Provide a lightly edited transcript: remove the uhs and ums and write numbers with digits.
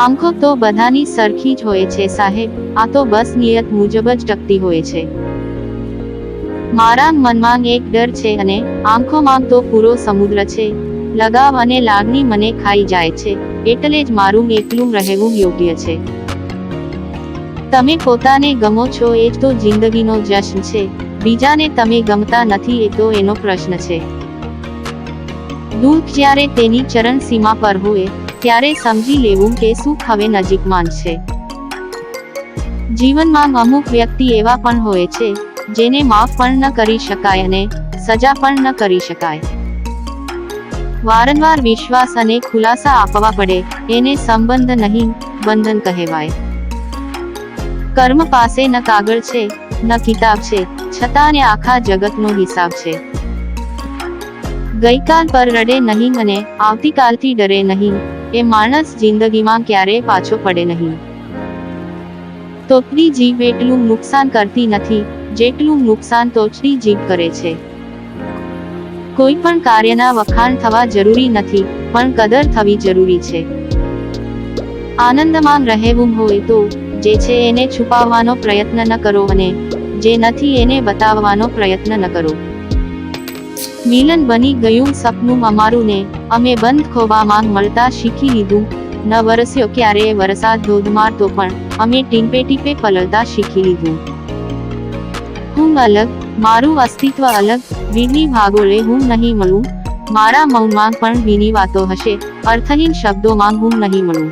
આંખો તો બધાની સરખી જ હોય છે સાહેબ, આ તો બસ નિયત મુજબ જ ટકતી હોય છે. મારા મનમાં એક ડર છે અને આંખોમાં તો પૂરો સમુદ્ર છે. લગાવ અને લાગણી મને ખાઈ જાય છે, એટલે જ મારું એકલું રહેવું યોગ્ય છે. તમે પોતાને ગમો છો એ જ તો જિંદગીનો જશ્ન છે, બીજાને તમે ગમતા નથી એ તો એનો પ્રશ્ન છે. દુઃખ જ્યારે તેની ચરણ સીમા પર હોય ત્યારે સમજી લેવું કે સુખ હવે નજીકમાં જ છે. જીવનમાં અમુક વ્યક્તિ એવા પણ હોય છે જેને માફ પણ ન કરી શકાય અને સજા પણ ન કરી શકાય. વારંવાર વિશ્વાસ અને ખુલાસા આપવા પડે એને સંબંધ નહીં, બંધન કહેવાય. કર્મ પાસે ન કાગળ છે ન કિતાબ છે, છતાં ને આખા જગતનો હિસાબ છે. ગઈકાલ પર રડે નહીં અને આવતીકાલથી ડરે નહીં, એ માણસ જિંદગીમાં ક્યારેય પાછો પડે નહીં. તોચડી જીભ એટલું નુકસાન કરતી નથી જેટલું નુકસાન તોચડી જીભ કરે છે. કોઈ પણ કાર્યના વખાણ થવા જરૂરી નથી, પણ કદર થવી જરૂરી છે. આનંદમાં રહેવું હોય તો જે છે એને છુપાવવાનો પ્રયત્ન ન કરો અને જે નથી એને બતાવવાનો પ્રયત્ન ન કરો. મિલન બની ગયું સપનું અમારું ને અમે બંધ ખોબામાં મળતા શીખી લીધું. ન વરસ્યો ક્યારેય વરસાદ ધોધમાર તો પણ અમે ટીપે ટીપે પલળતા શીખી લીધું. હું અલગ, મારું અસ્તિત્વ અલગ, વીરની ભાગોળે હું નહીં મળું. મારા મૌનમાં પણ વીની વાતો હશે, અર્થહીન શબ્દોમાં હું નહીં મળું.